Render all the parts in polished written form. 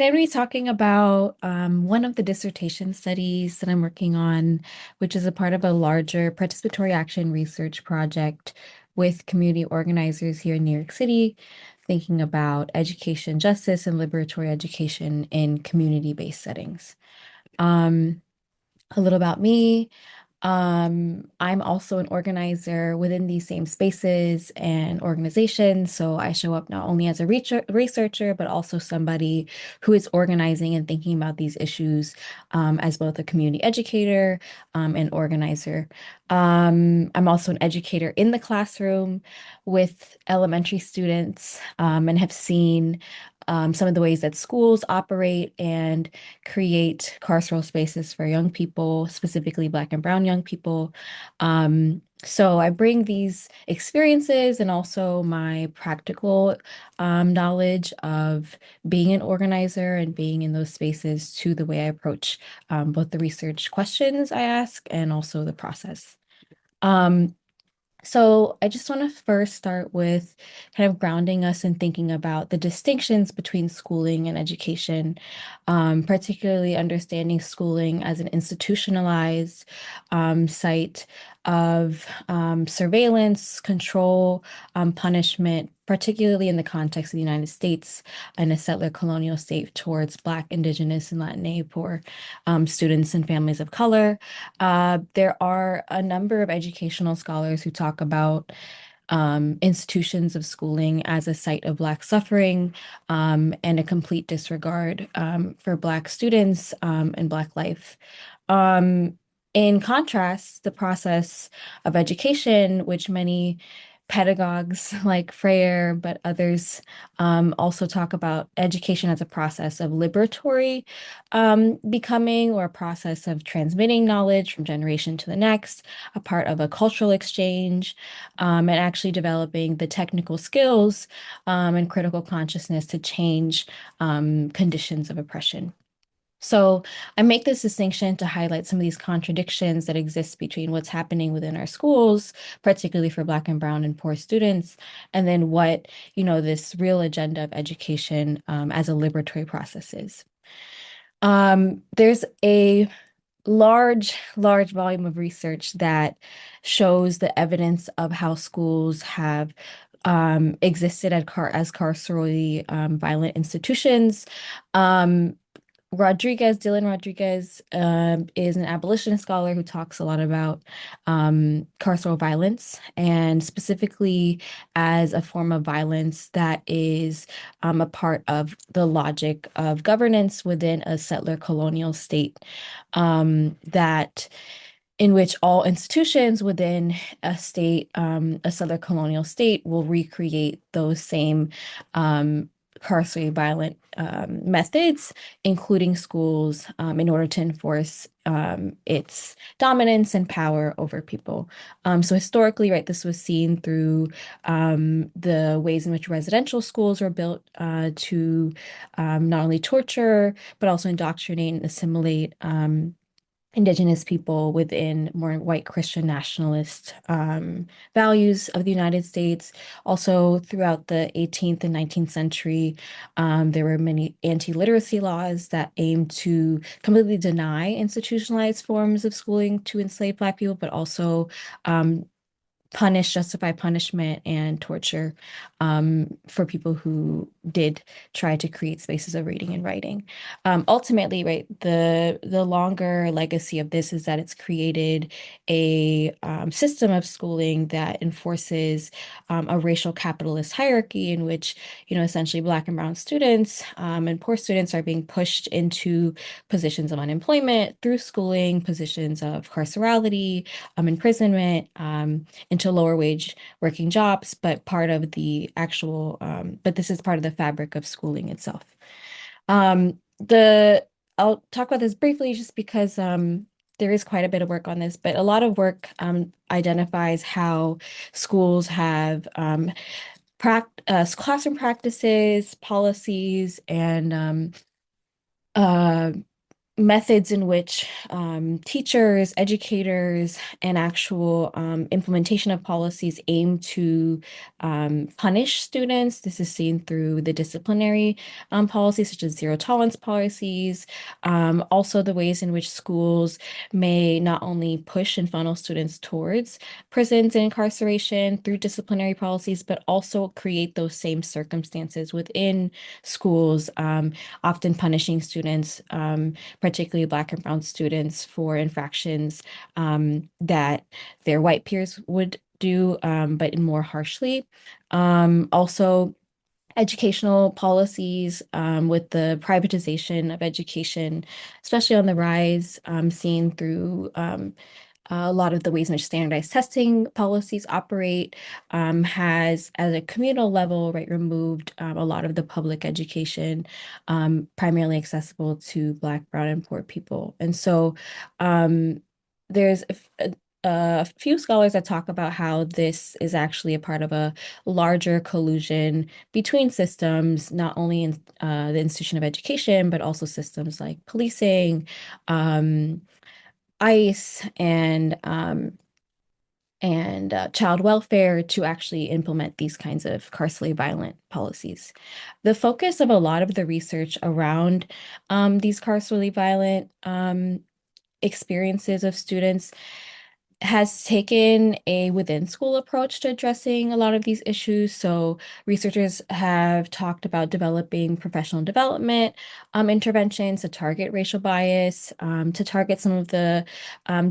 Today, we're talking about one of the dissertation studies that I'm working on, which is a part of a larger participatory action research project with community organizers here in New York City, thinking about education justice and liberatory education in community-based settings. Um, a little about me. I'm also an organizer within these same spaces and organizations. So I show up not only as a researcher, but also somebody who is organizing and thinking about these issues as both a community educator and organizer. I'm also an educator in the classroom with elementary students and have seen some of the ways that schools operate and create carceral spaces for young people, specifically Black and Brown young people. So I bring these experiences and also my practical knowledge of being an organizer and being in those spaces to the way I approach both the research questions I ask and also the process. Um, so I just want to first start with kind of grounding us and thinking about the distinctions between schooling and education, particularly understanding schooling as an institutionalized site of surveillance, control, punishment, particularly in the context of the United States and a settler colonial state towards Black, Indigenous, and Latinx poor students and families of color. There are a number of educational scholars who talk about institutions of schooling as a site of Black suffering and a complete disregard for Black students and Black life. Um, in contrast, the process of education, which many pedagogues like Freire, but others also talk about education as a process of liberatory becoming or a process of transmitting knowledge from generation to the next, a part of a cultural exchange, and actually developing the technical skills and critical consciousness to change conditions of oppression. So I make this distinction to highlight some of these contradictions that exist between what's happening within our schools, particularly for Black and Brown and poor students, and then what, this real agenda of education as a liberatory process is. There's a large volume of research that shows the evidence of how schools have existed as carcerally violent institutions. Um, Dylan Rodriguez, is an abolitionist scholar who talks a lot about carceral violence and specifically as a form of violence that is a part of the logic of governance within a settler colonial state that in which all institutions within a state, a settler colonial state, will recreate those same carcerally violent methods, including schools, in order to enforce its dominance and power over people. So historically, right, this was seen through the ways in which residential schools were built to not only torture, but also indoctrinate and assimilate Indigenous people within more white Christian nationalist values of the United States. Also, throughout the 18th and 19th century, there were many anti-literacy laws that aimed to completely deny institutionalized forms of schooling to enslaved Black people, but also um, justify punishment and torture for people who did try to create spaces of reading and writing. Ultimately, right, the longer legacy of this is that it's created a system of schooling that enforces a racial capitalist hierarchy in which, essentially Black and Brown students and poor students are being pushed into positions of unemployment through schooling, positions of carcerality, imprisonment, into lower wage working jobs, but but this is part of the fabric of schooling itself. I'll talk about this briefly just because there is quite a bit of work on this, but a lot of work identifies how schools have classroom practices, policies, and uh, methods in which teachers, educators, and actual implementation of policies aim to punish students. This is seen through the disciplinary policies, such as zero tolerance policies. Also, the ways in which schools may not only push and funnel students towards prisons and incarceration through disciplinary policies, but also create those same circumstances within schools, often punishing students. Particularly Black and Brown students, for infractions that their white peers would do, but more harshly. Also, educational policies with the privatization of education, especially on the rise, seen through a lot of the ways in which standardized testing policies operate has, at a communal level, right, removed a lot of the public education primarily accessible to Black, Brown, and poor people. And so there's a few scholars that talk about how this is actually a part of a larger collusion between systems, not only in the institution of education, but also systems like policing, ICE, and child welfare to actually implement these kinds of carcerally violent policies. The focus of a lot of the research around these carcerally violent experiences of students has taken a within school approach to addressing a lot of these issues. So researchers have talked about developing professional development interventions to target racial bias, to target some of the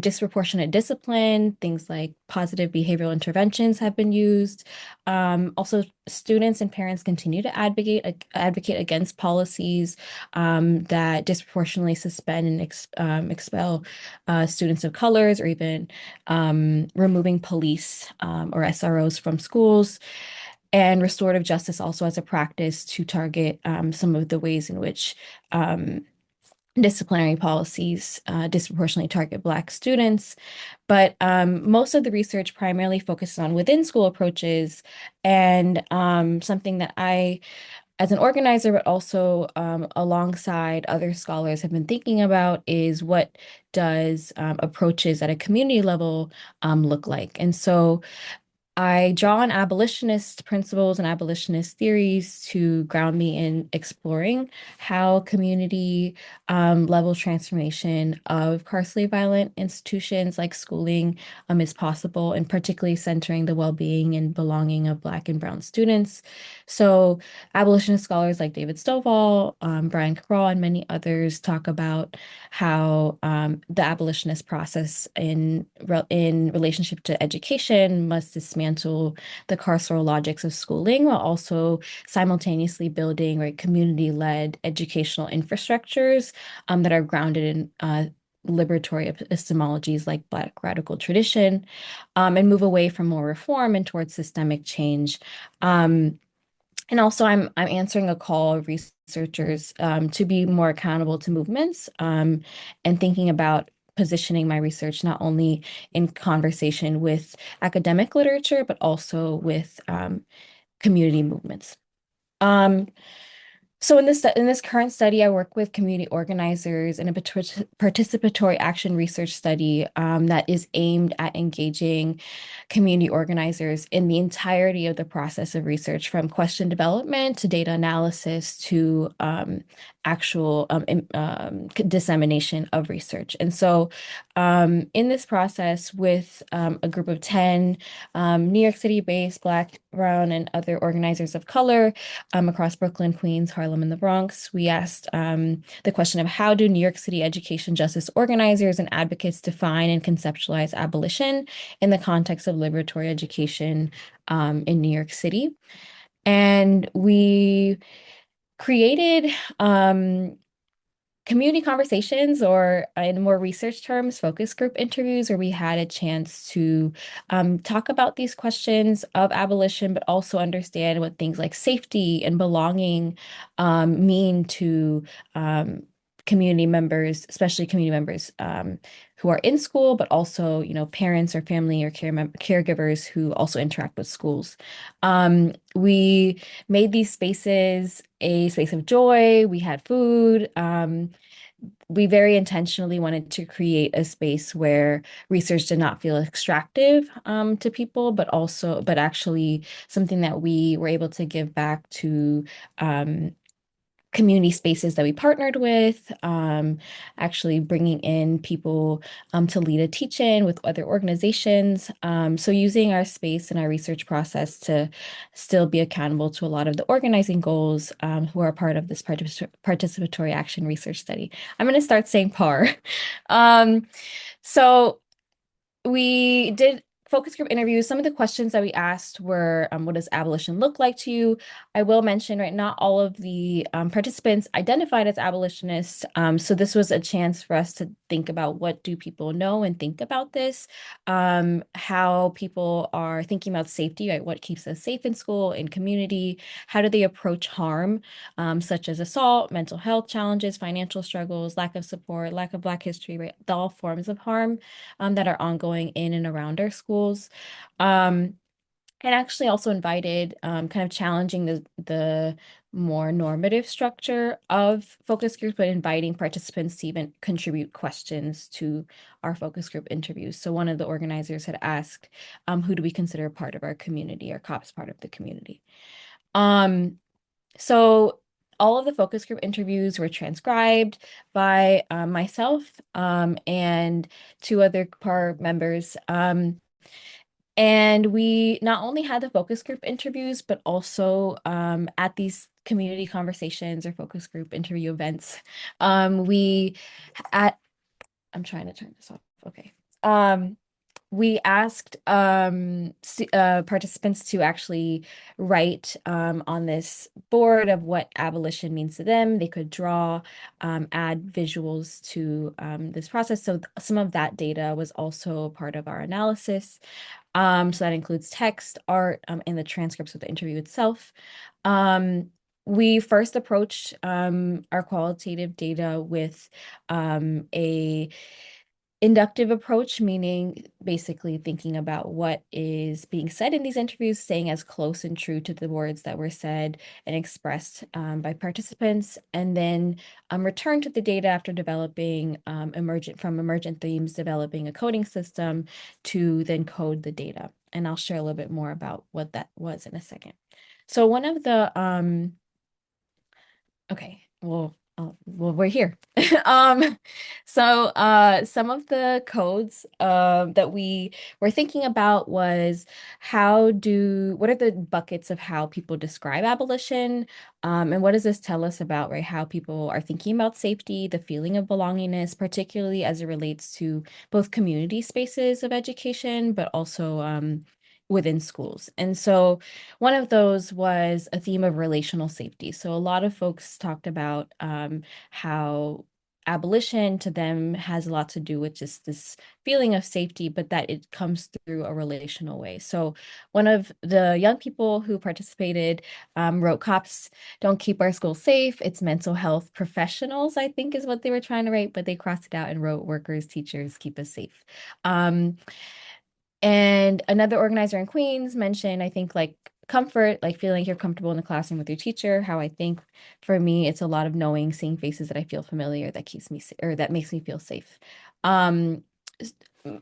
disproportionate discipline, things like positive behavioral interventions have been used. Also, students and parents continue to advocate against policies that disproportionately suspend and expel students of colors, or even removing police or SROs from schools, and restorative justice also as a practice to target some of the ways in which disciplinary policies disproportionately target Black students. But most of the research primarily focuses on within school approaches, and something that I, as an organizer, but also alongside other scholars, have been thinking about is, what does approaches at a community level look like? And so I draw on abolitionist principles and abolitionist theories to ground me in exploring how community level transformation of carcerally violent institutions like schooling is possible, and particularly centering the well-being and belonging of Black and Brown students. So abolitionist scholars like David Stovall, Brian Cabral, and many others talk about how the abolitionist process in relationship to education must dismantle the carceral logics of schooling, while also simultaneously building, right, community-led educational infrastructures that are grounded in liberatory epistemologies like Black radical tradition, and move away from more reform and towards systemic change. And also, I'm answering a call of researchers to be more accountable to movements, and thinking about positioning my research not only in conversation with academic literature, but also with community movements. Um, so in this current study, I work with community organizers in a participatory action research study that is aimed at engaging community organizers in the entirety of the process of research, from question development to data analysis to actual dissemination of research. And so in this process, with a group of 10 New York City-based Black, Brown, and other organizers of color across Brooklyn, Queens, Harlem, and the Bronx, we asked the question of, how do New York City education justice organizers and advocates define and conceptualize abolition in the context of liberatory education in New York City? And we created community conversations, or in more research terms, focus group interviews, where we had a chance to talk about these questions of abolition, but also understand what things like safety and belonging mean to community members, especially community members who are in school, but also, parents or family or caregivers who also interact with schools. We made these spaces a space of joy. We had food. We very intentionally wanted to create a space where research did not feel extractive to people, but actually something that we were able to give back to community spaces that we partnered with, actually bringing in people to lead a teach-in with other organizations. So using our space and our research process to still be accountable to a lot of the organizing goals who are part of this participatory action research study. I'm going to start saying PAR. Um, so we did focus group interviews. Some of the questions that we asked were, what does abolition look like to you? I will mention, right, not all of the participants identified as abolitionists. So this was a chance for us to think about what do people know and think about this, how people are thinking about safety, right? What keeps us safe in school, in community? How do they approach harm, such as assault, mental health challenges, financial struggles, lack of support, lack of Black history, right? All forms of harm that are ongoing in and around our schools. Um, and actually also invited kind of challenging the more normative structure of focus groups, but inviting participants to even contribute questions to our focus group interviews. So one of the organizers had asked, who do we consider a part of our community, or COPS part of the community? So all of the focus group interviews were transcribed by myself and two other PAR members. And we not only had the focus group interviews, but also at these community conversations or focus group interview events, we at I'm trying to turn this off. Okay. We asked participants to actually write on this board of what abolition means to them. They could draw, add visuals to this process. So some of that data was also part of our analysis. So that includes text, art, and the transcripts of the interview itself. We first approached our qualitative data with a inductive approach, meaning basically thinking about what is being said in these interviews, staying as close and true to the words that were said and expressed by participants, and then return to the data after developing emergent themes, developing a coding system to then code the data. And I'll share a little bit more about what that was in a second. So one of the okay, well, we're here. Some of the codes that we were thinking about was what are the buckets of how people describe abolition? And what does this tell us about, right, how people are thinking about safety, the feeling of belongingness, particularly as it relates to both community spaces of education, but also within schools. And so one of those was a theme of relational safety. So a lot of folks talked about how abolition to them has a lot to do with just this feeling of safety, but that it comes through a relational way. So one of the young people who participated wrote, "Cops don't keep our schools safe. It's mental health professionals," I think is what they were trying to write, but they crossed it out and wrote, "Workers, teachers keep us safe." And another organizer in Queens mentioned, I think, like comfort, like feeling you're comfortable in the classroom with your teacher. How I think for me, it's a lot of knowing, seeing faces that I feel familiar, that keeps me or that makes me feel safe. Um,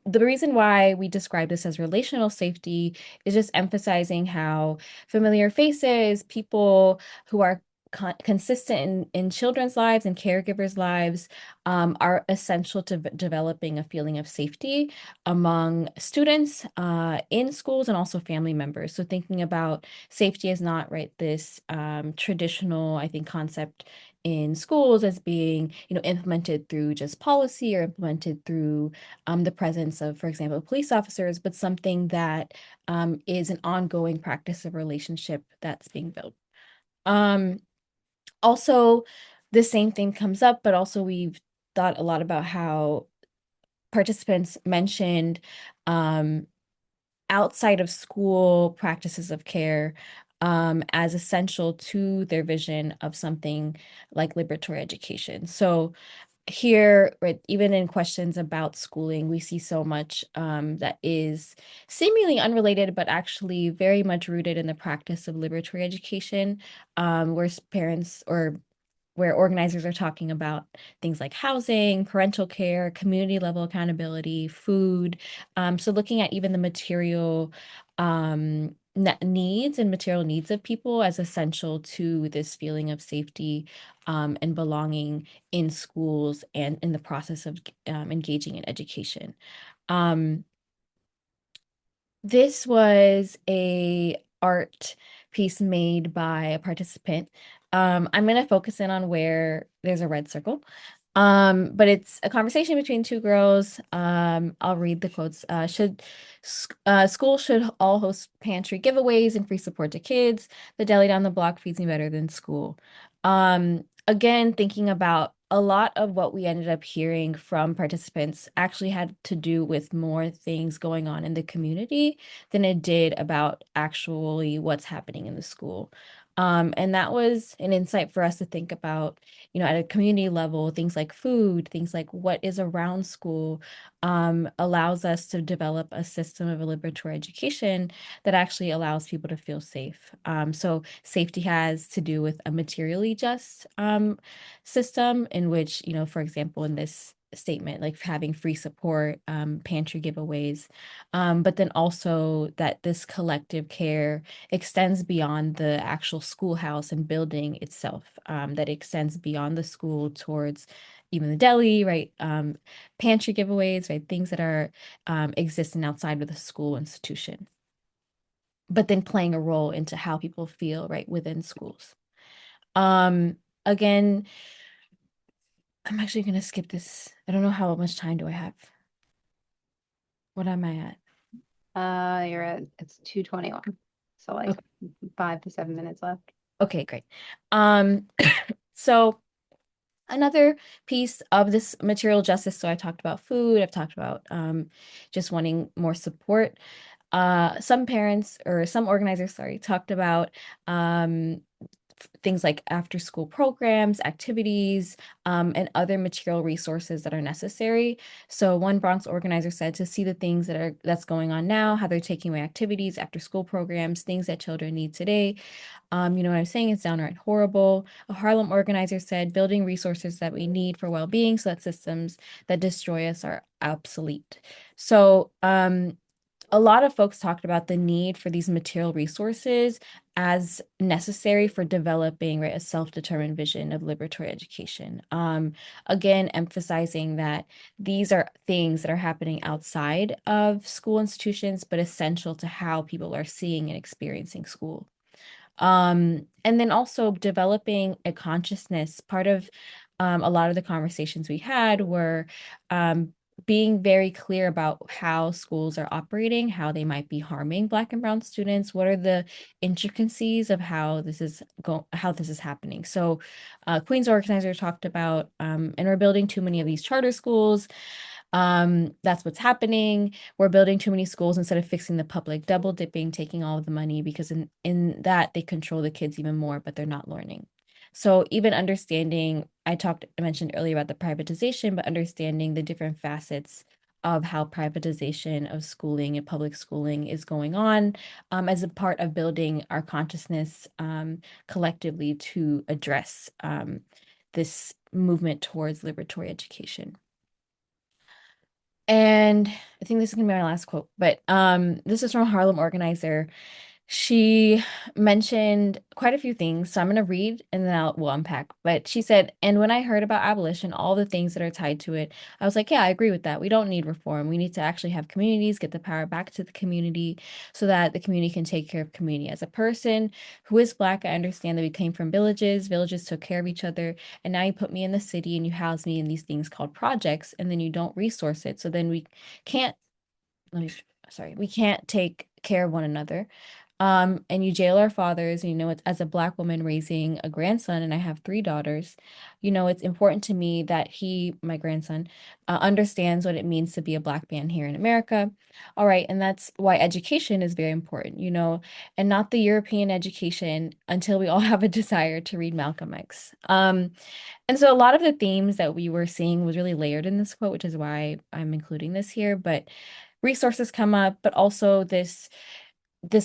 the reason why we describe this as relational safety is just emphasizing how familiar faces, people who are consistent in children's lives and caregivers' lives, are essential to developing a feeling of safety among students in schools and also family members. So thinking about safety is not, right, this traditional, I think, concept in schools as being, implemented through just policy or implemented through the presence of, for example, police officers, but something that is an ongoing practice of relationship that's being built. Also, the same thing comes up, but also we've thought a lot about how participants mentioned outside of school practices of care as essential to their vision of something like liberatory education. So here, right, even in questions about schooling, we see so much that is seemingly unrelated, but actually very much rooted in the practice of liberatory education, where parents or where organizers are talking about things like housing, parental care, community level accountability, food. So looking at even the material needs and material needs of people as essential to this feeling of safety and belonging in schools and in the process of engaging in education. Um, this was a art piece made by a participant. I'm going to focus in on where there's a red circle. But it's a conversation between two girls. I'll read the quotes. School should all host pantry giveaways and free support to kids. The deli down the block feeds me better than school. Again, thinking about a lot of what we ended up hearing from participants actually had to do with more things going on in the community than it did about actually what's happening in the school. And that was an insight for us to think about, at a community level, things like food, things like what is around school, allows us to develop a system of a liberatory education that actually allows people to feel safe. So safety has to do with a materially just system in which, for example, in this statement, like having free support, pantry giveaways, but then also that this collective care extends beyond the actual schoolhouse and building itself, that extends beyond the school towards even the deli, right? Pantry giveaways, right? Things that are existing outside of the school institution, but then playing a role into how people feel, right, within schools. Again, I'm actually going to skip this. I don't know how much time do I have. What am I at? It's 2:21. So like Okay, 5 to 7 minutes left. okay, great. Um, so another piece of this material justice. So I talked about food. I've talked about just wanting more support. Some parents or some organizers, sorry, talked about things like after school programs, activities, and other material resources that are necessary. So one Bronx organizer said to see the things that's going on now, how they're taking away activities, after school programs, things that children need today. What I'm saying is downright horrible. A Harlem organizer said building resources that we need for well-being so that systems that destroy us are obsolete. So a lot of folks talked about the need for these material resources as necessary for developing, right, a self-determined vision of liberatory education. Again, emphasizing that these are things that are happening outside of school institutions, but essential to how people are seeing and experiencing school. And then also developing a consciousness. Part of a lot of the conversations we had were being very clear about how schools are operating, how they might be harming Black and Brown students. What are the intricacies of how this is happening? So, Queens organizer talked about, and we're building too many of these charter schools. That's what's happening. We're building too many schools instead of fixing the public, double dipping, taking all of the money because in that they control the kids even more, but they're not learning. So even understanding, I mentioned earlier about the privatization, but understanding the different facets of how privatization of schooling and public schooling is going on, as a part of building our consciousness collectively to address this movement towards liberatory education. And I think this is gonna be my last quote, but this is from a Harlem organizer. She mentioned quite a few things, so I'm going to read and then we'll unpack. But she said, and when I heard about abolition, all the things that are tied to it, I was like, yeah, I agree with that. We don't need reform. We need to actually have communities, get the power back to the community so that the community can take care of community. As a person who is Black, I understand that we came from villages, villages took care of each other, and now you put me in the city and you house me in these things called projects, and then you don't resource it. So then we can't, let me, sorry, we can't take care of one another. And you jail our fathers, and, it's as a Black woman raising a grandson, and I have three daughters, it's important to me that my grandson, understands what it means to be a Black man here in America. All right, and that's why education is very important, and not the European education until we all have a desire to read Malcolm X. And so a lot of the themes that we were seeing was really layered in this quote, which is why I'm including this here. But resources come up, but also this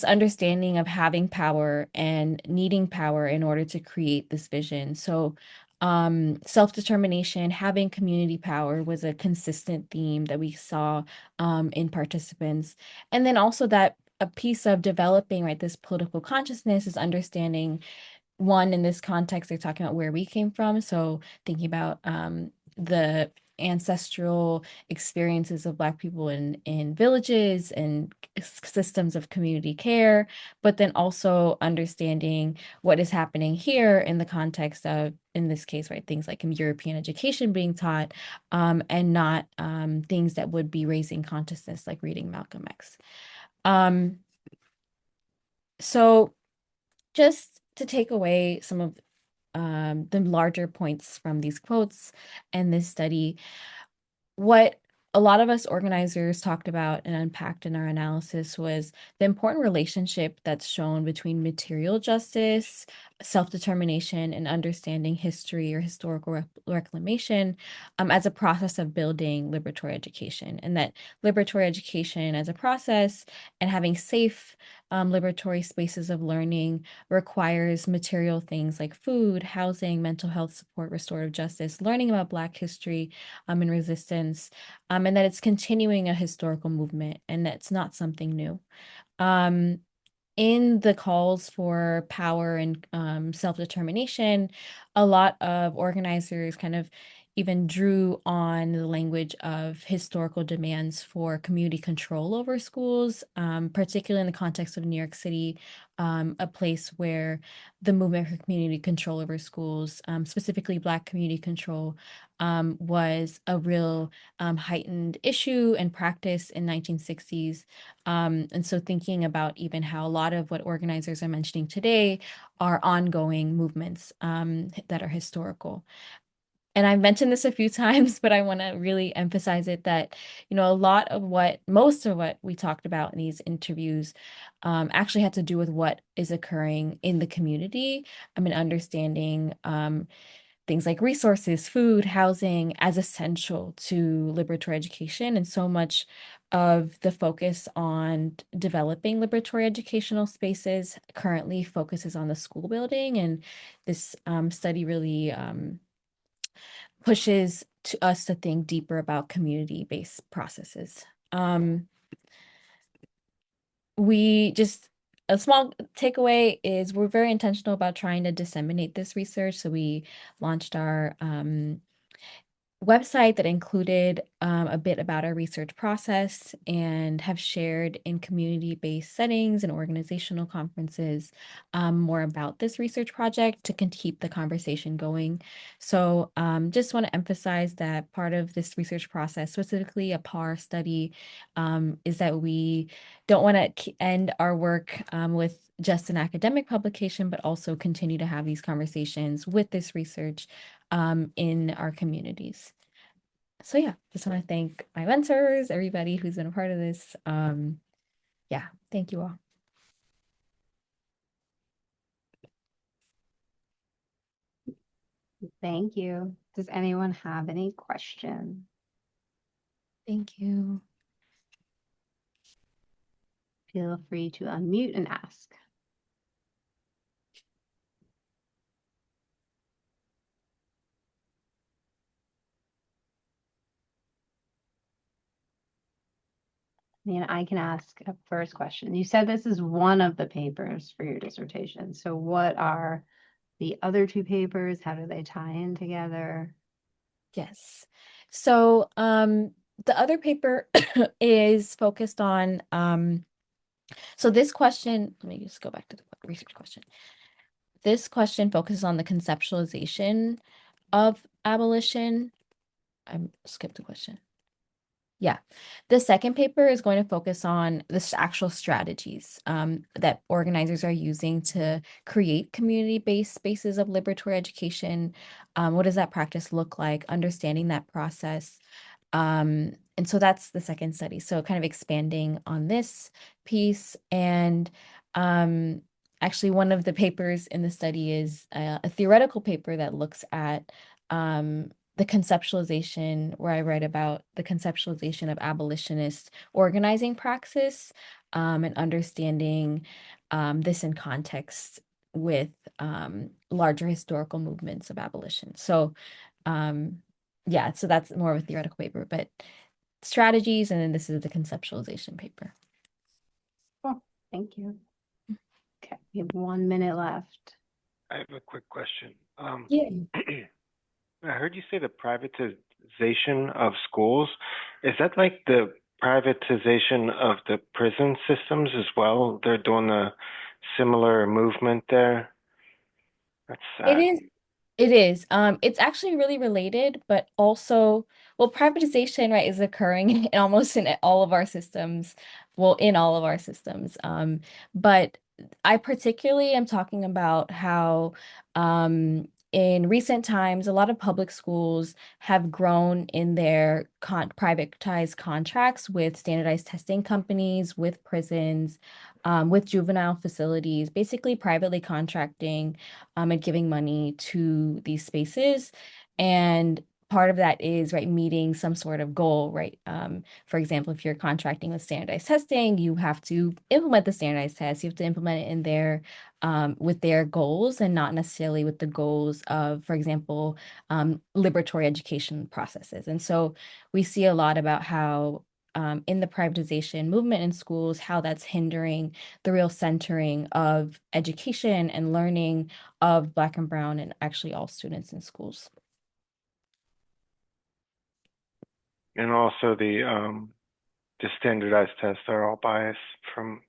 understanding of having power and needing power in order to create this vision. So self-determination, having community power was a consistent theme that we saw in participants. And then also that a piece of developing, right, this political consciousness is understanding one, in this context, they're talking about where we came from. So thinking about the ancestral experiences of Black people in villages and systems of community care, but then also understanding what is happening here in the context of, in this case, right, things like European education being taught, and not things that would be raising consciousness, like reading Malcolm X. Um, so just to take away some of the larger points from these quotes and this study, what a lot of us organizers talked about and unpacked in our analysis was the important relationship that's shown between material justice, self-determination, and understanding history or historical reclamation, as a process of building liberatory education, and that liberatory education as a process and having safe liberatory spaces of learning requires material things like food, housing, mental health support, restorative justice, learning about Black history, and resistance, and that it's continuing a historical movement, and that's not something new. Um, in the calls for power and self-determination, a lot of organizers kind of even drew on the language of historical demands for community control over schools, particularly in the context of New York City, a place where the movement for community control over schools, specifically Black community control, was a real heightened issue and practice in 1960s. And so thinking about even how a lot of what organizers are mentioning today are ongoing movements that are historical. And I've mentioned this a few times, but I want to really emphasize it that, most of what we talked about in these interviews actually had to do with what is occurring in the community. I mean, understanding things like resources, food, housing as essential to liberatory education. And so much of the focus on developing liberatory educational spaces currently focuses on the school building. And this study really pushes us to think deeper about community-based processes. Um, we just A small takeaway is we're very intentional about trying to disseminate this research. So we launched our website that included a bit about our research process, and have shared in community-based settings and organizational conferences more about this research project to keep the conversation going. So just want to emphasize that part of this research process, specifically a PAR study, is that we don't want to end our work with just an academic publication, but also continue to have these conversations with this research in our communities. So yeah, just want to thank my mentors, everybody who's been a part of this. Yeah, thank you all. Thank you. Does anyone have any questions? Thank you. Feel free to unmute and ask. I can ask a first question. You said this is one of the papers for your dissertation. So what are the other two papers? How do they tie in together? Yes. So the other paper is focused on so this question, let me just go back to the research question. This question focuses on the conceptualization of abolition. I skipped a question. Yeah. The second paper is going to focus on the actual strategies that organizers are using to create community-based spaces of liberatory education. What does that practice look like? Understanding that process. And so that's the second study. So kind of expanding on this piece. And um, actually, one of the papers in the study is a theoretical paper that looks at the conceptualization, where I write about the conceptualization of abolitionist organizing praxis and understanding this in context with larger historical movements of abolition. So, um, yeah, so that's more of a theoretical paper, but strategies, and then this is the conceptualization paper. Cool. Thank you. Okay, we have 1 minute left. I have a quick question. Yeah. I heard you say the privatization of schools. Is that like the privatization of the prison systems as well? They're doing a similar movement there. That's It sad. is. It is. It's actually really related, but also, well, privatization, right, is occurring in almost in all of our systems. Well, in all of our systems. But I particularly am talking about how in recent times, a lot of public schools have grown in their privatized contracts with standardized testing companies, with prisons, with juvenile facilities, basically privately contracting and giving money to these spaces. And part of that is, right, meeting some sort of goal, right? For example, if you're contracting with standardized testing, you have to implement the standardized test. You have to implement it in their with their goals and not necessarily with the goals of, for example, liberatory education processes. And so we see a lot about how in the privatization movement in schools, how that's hindering the real centering of education and learning of Black and Brown and actually all students in schools. And also the standardized tests are all biased from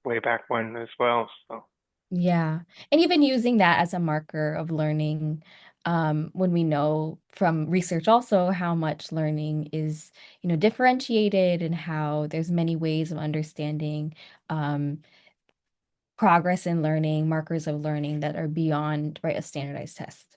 way back when as well. So Yeah. And even using that as a marker of learning, when we know from research also how much learning is, differentiated and how there's many ways of understanding um, progress in learning, markers of learning that are beyond, right, a standardized test.